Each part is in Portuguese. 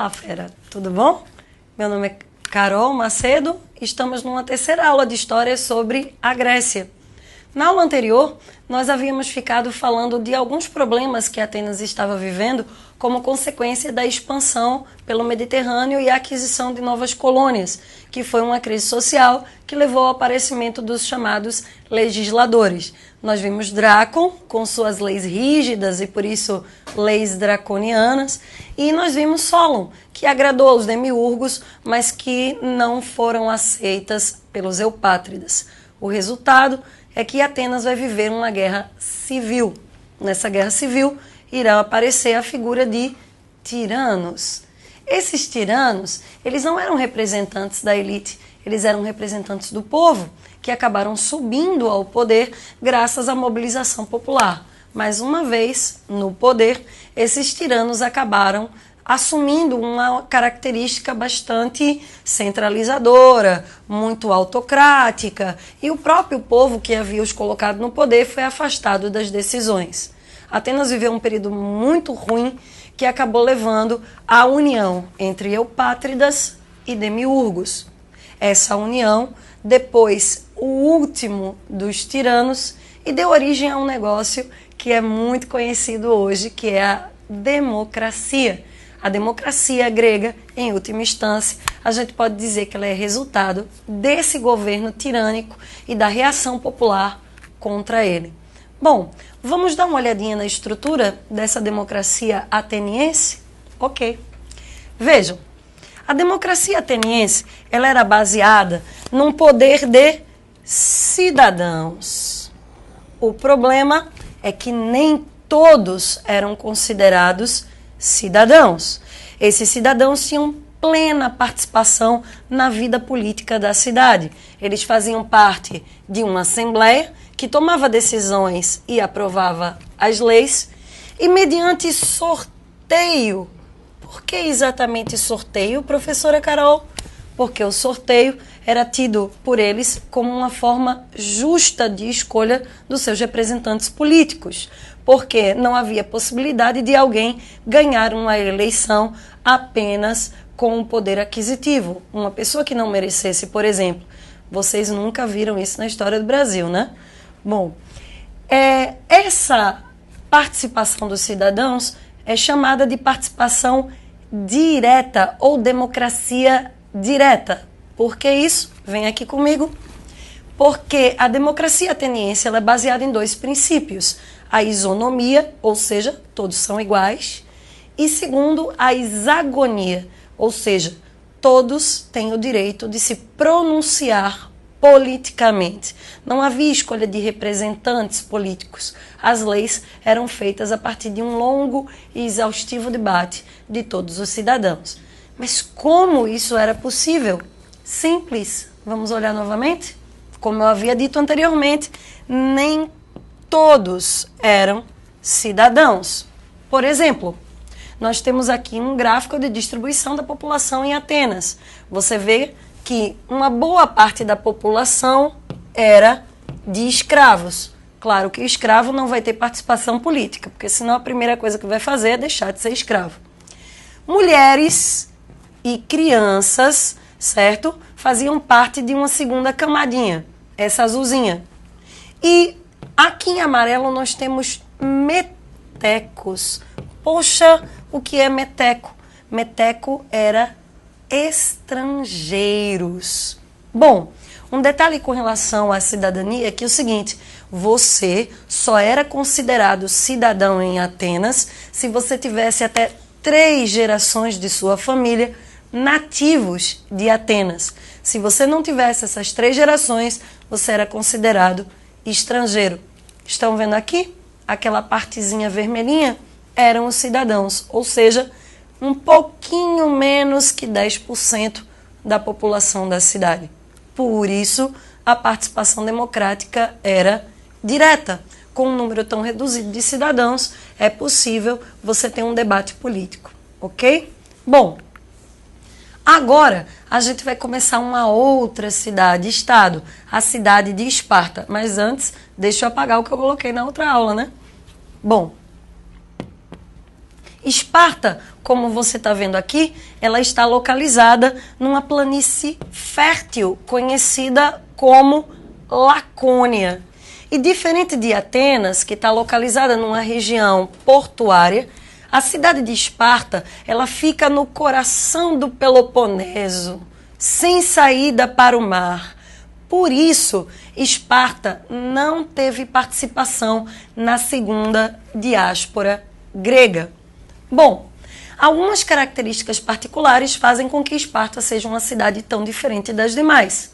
Olá, fera, tudo bom? Meu nome é Carol Macedo, estamos numa terceira aula de história sobre a Grécia. Na aula anterior, nós havíamos ficado falando de alguns problemas que Atenas estava vivendo como consequência da expansão pelo Mediterrâneo e a aquisição de novas colônias, que foi uma crise social que levou ao aparecimento dos chamados legisladores. Nós vimos Drácon com suas leis rígidas e, por isso, leis draconianas, e nós vimos Solon, que agradou aos demiurgos, mas que não foram aceitas pelos eupátridas. O resultado é que Atenas vai viver uma guerra civil. Nessa guerra civil irá aparecer a figura de tiranos. Esses tiranos, eles não eram representantes da elite, eles eram representantes do povo, que acabaram subindo ao poder graças à mobilização popular. Mais uma vez, no poder, esses tiranos acabaram assumindo uma característica bastante centralizadora, muito autocrática, e o próprio povo que havia os colocado no poder foi afastado das decisões. Atenas viveu um período muito ruim que acabou levando à união entre eupátridas e demiurgos. Essa união, depois, o último dos tiranos, e deu origem a um negócio que é muito conhecido hoje, que é a democracia. A democracia grega, em última instância, a gente pode dizer que ela é resultado desse governo tirânico e da reação popular contra ele. Bom, vamos dar uma olhadinha na estrutura dessa democracia ateniense? Ok. Vejam, a democracia ateniense ela era baseada num poder de cidadãos. O problema é que nem todos eram considerados cidadãos. Esses cidadãos tinham plena participação na vida política da cidade. Eles faziam parte de uma assembleia que tomava decisões e aprovava as leis, e mediante sorteio. Por que exatamente sorteio, professora Carol? Porque o sorteio era tido por eles como uma forma justa de escolha dos seus representantes políticos, porque não havia possibilidade de alguém ganhar uma eleição apenas com o poder aquisitivo. Uma pessoa que não merecesse, por exemplo, vocês nunca viram isso na história do Brasil, né? Bom, essa participação dos cidadãos é chamada de participação direta ou democracia direta. Por que isso? Vem aqui comigo. Porque a democracia ateniense ela é baseada em dois princípios. A isonomia, ou seja, todos são iguais. E segundo, a isagonia, ou seja, todos têm o direito de se pronunciar politicamente. Não havia escolha de representantes políticos. As leis eram feitas a partir de um longo e exaustivo debate de todos os cidadãos. Mas como isso era possível? Simples. Vamos olhar novamente? Como eu havia dito anteriormente, nem todos eram cidadãos. Por exemplo, nós temos aqui um gráfico de distribuição da população em Atenas. Você vê que uma boa parte da população era de escravos. Claro que o escravo não vai ter participação política, porque senão a primeira coisa que vai fazer é deixar de ser escravo. Mulheres e crianças, certo? Faziam parte de uma segunda camadinha, essa azulzinha. E aqui em amarelo nós temos metecos. Poxa, o que é meteco? Meteco era estrangeiros. Bom, um detalhe com relação à cidadania é que é o seguinte, você só era considerado cidadão em Atenas se você tivesse até 3 gerações de sua família nativos de Atenas. Se você não tivesse essas 3 gerações, você era considerado estrangeiro. Estão vendo aqui? Aquela partezinha vermelhinha eram os cidadãos, ou seja, um pouquinho menos que 10% da população da cidade. Por isso, a participação democrática era direta. Com um número tão reduzido de cidadãos, é possível você ter um debate político, ok? Bom, agora a gente vai começar uma outra cidade-estado, a cidade de Esparta. Mas antes, deixa eu apagar o que eu coloquei na outra aula, né? Bom, Esparta, como você está vendo aqui, ela está localizada numa planície fértil, conhecida como Lacônia. E diferente de Atenas, que está localizada numa região portuária, a cidade de Esparta, ela fica no coração do Peloponeso, sem saída para o mar. Por isso, Esparta não teve participação na segunda diáspora grega. Bom, algumas características particulares fazem com que Esparta seja uma cidade tão diferente das demais.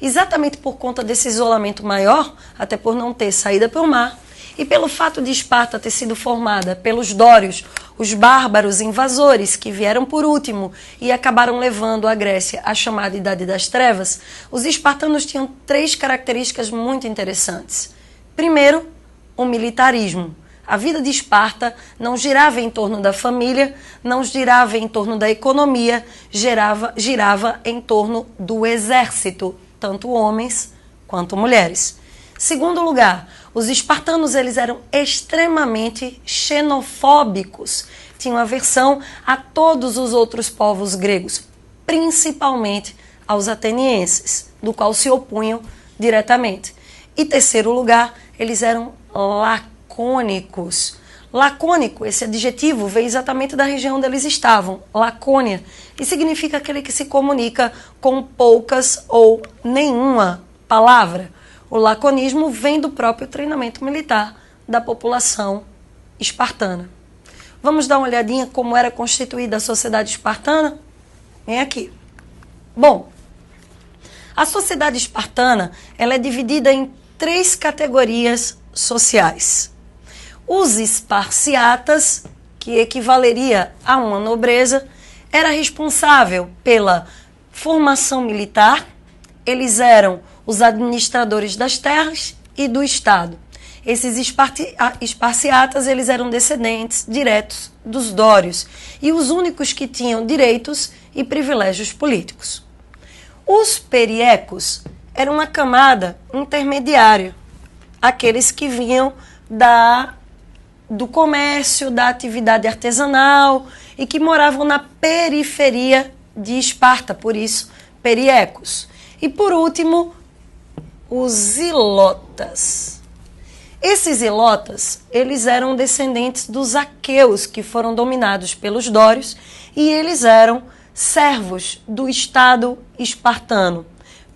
Exatamente por conta desse isolamento maior, até por não ter saída para o mar, e pelo fato de Esparta ter sido formada pelos dórios, os bárbaros invasores que vieram por último e acabaram levando a Grécia à chamada Idade das Trevas, os espartanos tinham 3 características muito interessantes. Primeiro, o militarismo. A vida de Esparta não girava em torno da família, não girava em torno da economia, girava em torno do exército, tanto homens quanto mulheres. Segundo lugar, os espartanos eles eram extremamente xenofóbicos, tinham aversão a todos os outros povos gregos, principalmente aos atenienses, do qual se opunham diretamente. E terceiro lugar, eles eram lacônicos. Lacônico, esse adjetivo, veio exatamente da região onde eles estavam, Lacônia, e significa aquele que se comunica com poucas ou nenhuma palavra. O laconismo vem do próprio treinamento militar da população espartana. Vamos dar uma olhadinha como era constituída a sociedade espartana? Vem aqui. Bom, a sociedade espartana ela é dividida em 3 categorias sociais. Os esparciatas, que equivaleria a uma nobreza, era responsável pela formação militar, eles eram os administradores das terras e do Estado. Esses esparciatas eles eram descendentes diretos dos dórios e os únicos que tinham direitos e privilégios políticos. Os periecos eram uma camada intermediária, aqueles que vinham do comércio, da atividade artesanal e que moravam na periferia de Esparta, por isso periecos. E por último, os ilotas. Esses ilotas, eles eram descendentes dos aqueus, que foram dominados pelos dórios, e eles eram servos do Estado espartano.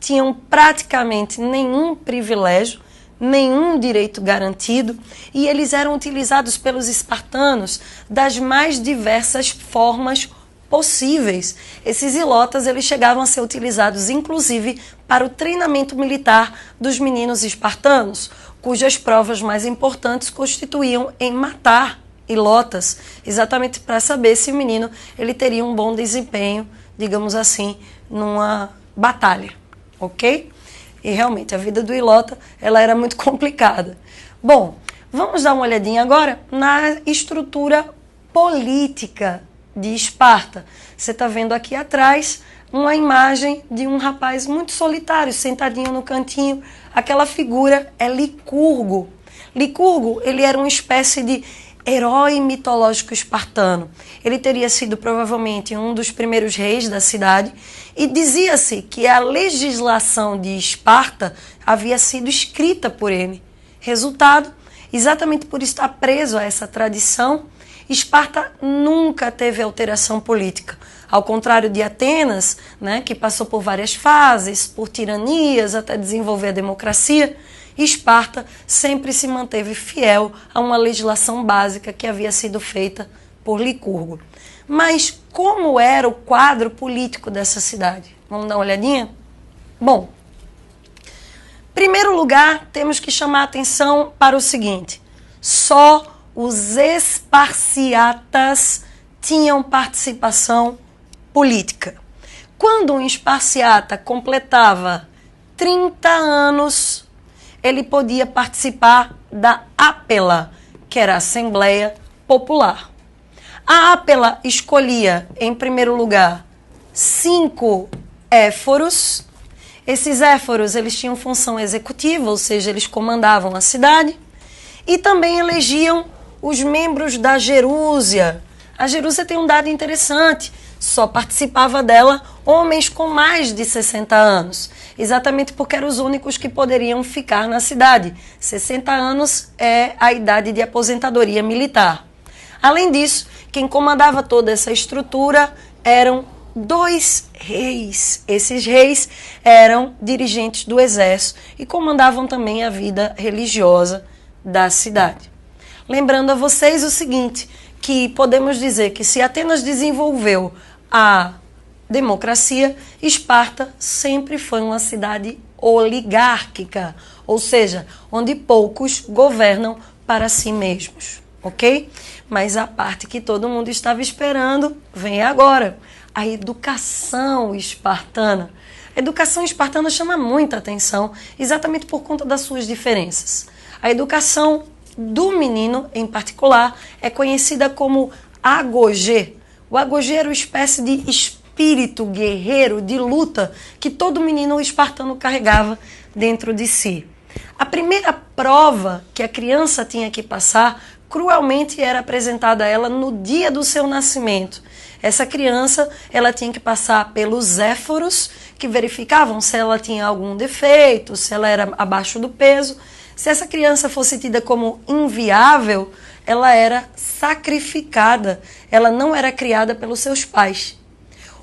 Tinham praticamente nenhum privilégio, nenhum direito garantido, e eles eram utilizados pelos espartanos das mais diversas formas possíveis. Esses ilotas eles chegavam a ser utilizados inclusive para o treinamento militar dos meninos espartanos, cujas provas mais importantes constituíam em matar ilotas, exatamente para saber se o menino ele teria um bom desempenho, digamos assim, numa batalha, ok? E realmente a vida do ilota ela era muito complicada. Bom, vamos dar uma olhadinha agora na estrutura política de Esparta. Você está vendo aqui atrás uma imagem de um rapaz muito solitário, sentadinho no cantinho. Aquela figura é Licurgo. Licurgo, ele era uma espécie de herói mitológico espartano. Ele teria sido provavelmente um dos primeiros reis da cidade e dizia-se que a legislação de Esparta havia sido escrita por ele. Resultado, exatamente por estar preso a essa tradição, Esparta nunca teve alteração política. Ao contrário de Atenas, né, que passou por várias fases, por tiranias, até desenvolver a democracia, Esparta sempre se manteve fiel a uma legislação básica que havia sido feita por Licurgo. Mas como era o quadro político dessa cidade? Vamos dar uma olhadinha? Bom, em primeiro lugar, temos que chamar a atenção para o seguinte: só os esparciatas tinham participação política. Quando um esparciata completava 30 anos, ele podia participar da Ápela, que era a Assembleia Popular. A Ápela escolhia, em primeiro lugar, 5 éforos. Esses éforos eles tinham função executiva, ou seja, eles comandavam a cidade, e também elegiam os membros da gerúsia, A Jerusa tem um dado interessante, só participava dela homens com mais de 60 anos, exatamente porque eram os únicos que poderiam ficar na cidade. 60 anos é a idade de aposentadoria militar. Além disso, quem comandava toda essa estrutura eram 2 reis. Esses reis eram dirigentes do exército e comandavam também a vida religiosa da cidade. Lembrando a vocês o seguinte, que podemos dizer que se Atenas desenvolveu a democracia, Esparta sempre foi uma cidade oligárquica, ou seja, onde poucos governam para si mesmos, ok? Mas a parte que todo mundo estava esperando vem agora, a educação espartana. A educação espartana chama muita atenção, exatamente por conta das suas diferenças. A educação do menino, em particular, é conhecida como agogê. O agogê era uma espécie de espírito guerreiro de luta que todo menino espartano carregava dentro de si. A primeira prova que a criança tinha que passar, cruelmente era apresentada a ela no dia do seu nascimento. Essa criança, ela tinha que passar pelos éforos, que verificavam se ela tinha algum defeito, se ela era abaixo do peso. Se essa criança fosse tida como inviável, ela era sacrificada, ela não era criada pelos seus pais.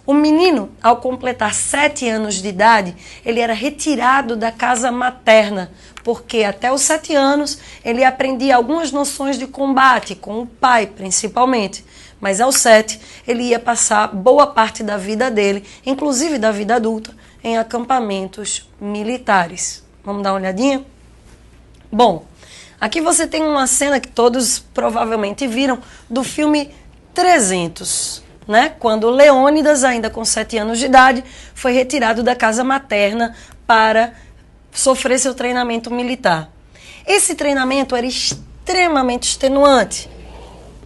O menino, ao completar 7 anos de idade, ele era retirado da casa materna, porque até os 7 anos ele aprendia algumas noções de combate, com o pai principalmente. Mas aos 7 ele ia passar boa parte da vida dele, inclusive da vida adulta, em acampamentos militares. Vamos dar uma olhadinha? Bom, aqui você tem uma cena que todos provavelmente viram do filme 300, né? Quando Leônidas, ainda com 7 anos de idade, foi retirado da casa materna para sofrer seu treinamento militar. Esse treinamento era extremamente extenuante.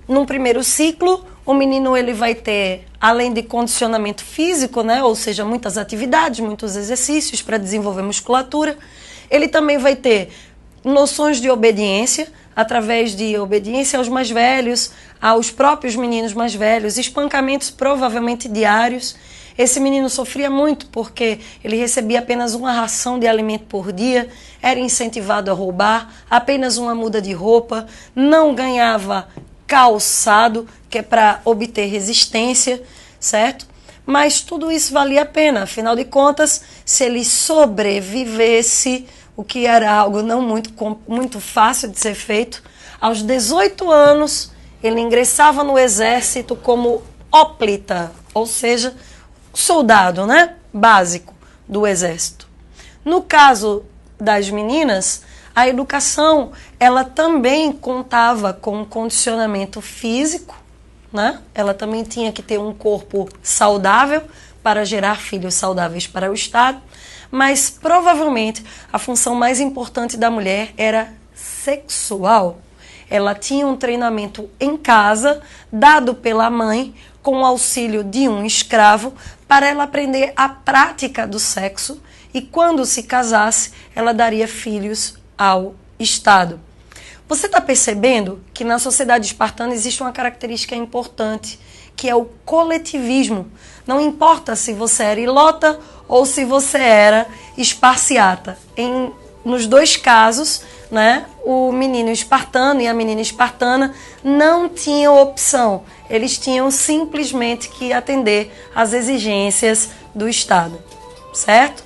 Num primeiro ciclo, o menino ele vai ter, além de condicionamento físico, né? Ou seja, muitas atividades, muitos exercícios para desenvolver musculatura, ele também vai ter noções de obediência, através de obediência aos mais velhos, aos próprios meninos mais velhos, espancamentos provavelmente diários. Esse menino sofria muito porque ele recebia apenas uma ração de alimento por dia, era incentivado a roubar, apenas uma muda de roupa, não ganhava calçado, que é para obter resistência, certo? Mas tudo isso valia a pena, afinal de contas, se ele sobrevivesse, o que era algo não muito fácil de ser feito, aos 18 anos ele ingressava no exército como hóplita, ou seja, soldado, né? Básico do exército. No caso das meninas, a educação ela também contava com um condicionamento físico, né? Ela também tinha que ter um corpo saudável para gerar filhos saudáveis para o Estado, mas provavelmente a função mais importante da mulher era sexual. Ela tinha um treinamento em casa, dado pela mãe, com o auxílio de um escravo, para ela aprender a prática do sexo e, quando se casasse, ela daria filhos ao Estado. Você está percebendo que na sociedade espartana existe uma característica importante, que é o coletivismo. Não importa se você era ilota ou se você era esparciata. Nos 2 casos, né, o menino espartano e a menina espartana não tinham opção. Eles tinham simplesmente que atender às exigências do Estado. Certo?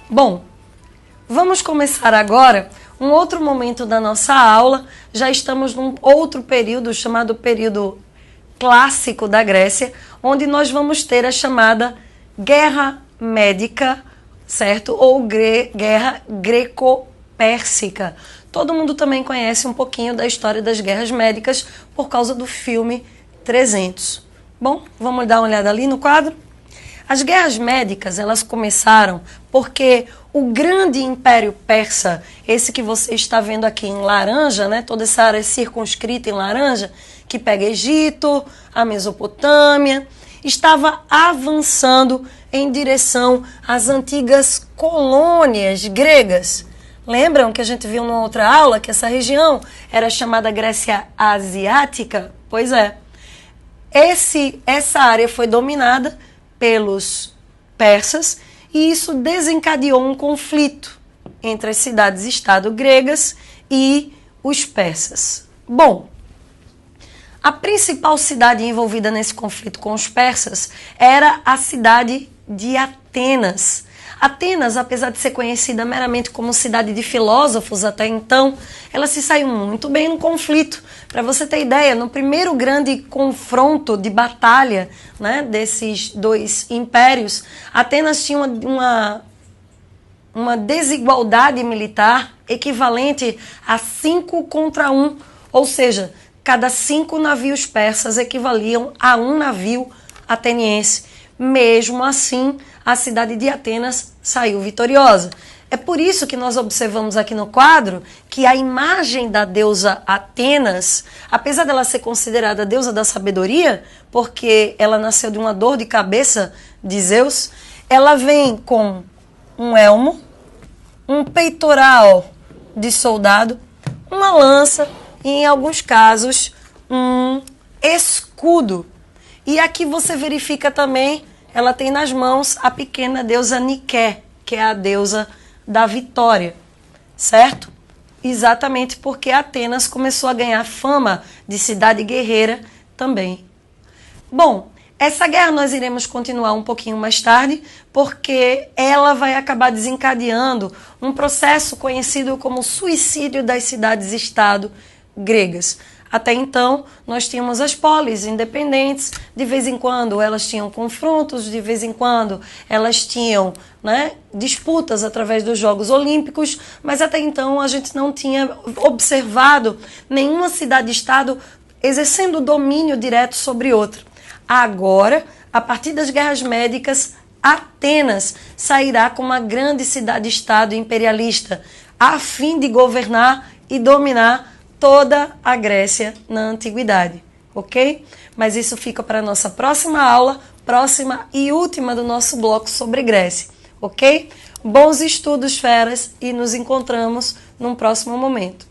Bom, vamos começar agora um outro momento da nossa aula. Já estamos num outro período chamado período clássico da Grécia, onde nós vamos ter a chamada Guerra Médica, certo? Ou Guerra Greco-Pérsica. Todo mundo também conhece um pouquinho da história das guerras médicas por causa do filme 300. Bom, vamos dar uma olhada ali no quadro? As guerras médicas, elas começaram porque o grande Império Persa, esse que você está vendo aqui em laranja, né? Toda essa área circunscrita em laranja, que pega Egito, a Mesopotâmia, estava avançando em direção às antigas colônias gregas. Lembram que a gente viu numa outra aula que essa região era chamada Grécia Asiática? Pois é. Essa área foi dominada pelos persas e isso desencadeou um conflito entre as cidades-estado gregas e os persas. Bom, a principal cidade envolvida nesse conflito com os persas era a cidade de Atenas. Atenas, apesar de ser conhecida meramente como cidade de filósofos até então, ela se saiu muito bem no conflito. Para você ter ideia, no primeiro grande confronto de batalha, né, desses dois impérios, Atenas tinha uma desigualdade militar equivalente a 5 contra 1, ou seja, cada 5 navios persas equivaliam a um navio ateniense. Mesmo assim, a cidade de Atenas saiu vitoriosa. É por isso que nós observamos aqui no quadro que a imagem da deusa Atenas, apesar dela ser considerada a deusa da sabedoria, porque ela nasceu de uma dor de cabeça de Zeus, ela vem com um elmo, um peitoral de soldado, uma lança e, em alguns casos, um escudo. E aqui você verifica também, ela tem nas mãos a pequena deusa Nike, que é a deusa da vitória, certo? Exatamente porque Atenas começou a ganhar fama de cidade guerreira também. Bom, essa guerra nós iremos continuar um pouquinho mais tarde, porque ela vai acabar desencadeando um processo conhecido como suicídio das cidades-estado gregas. Até então, nós tínhamos as polis independentes, de vez em quando elas tinham confrontos, de vez em quando elas tinham, né, disputas através dos Jogos Olímpicos, mas até então a gente não tinha observado nenhuma cidade-estado exercendo domínio direto sobre outra. Agora, a partir das guerras médicas, Atenas sairá como uma grande cidade-estado imperialista, a fim de governar e dominar toda a Grécia na antiguidade, ok? Mas isso fica para a nossa próxima aula, próxima e última do nosso bloco sobre Grécia, ok? Bons estudos, feras, e nos encontramos num próximo momento.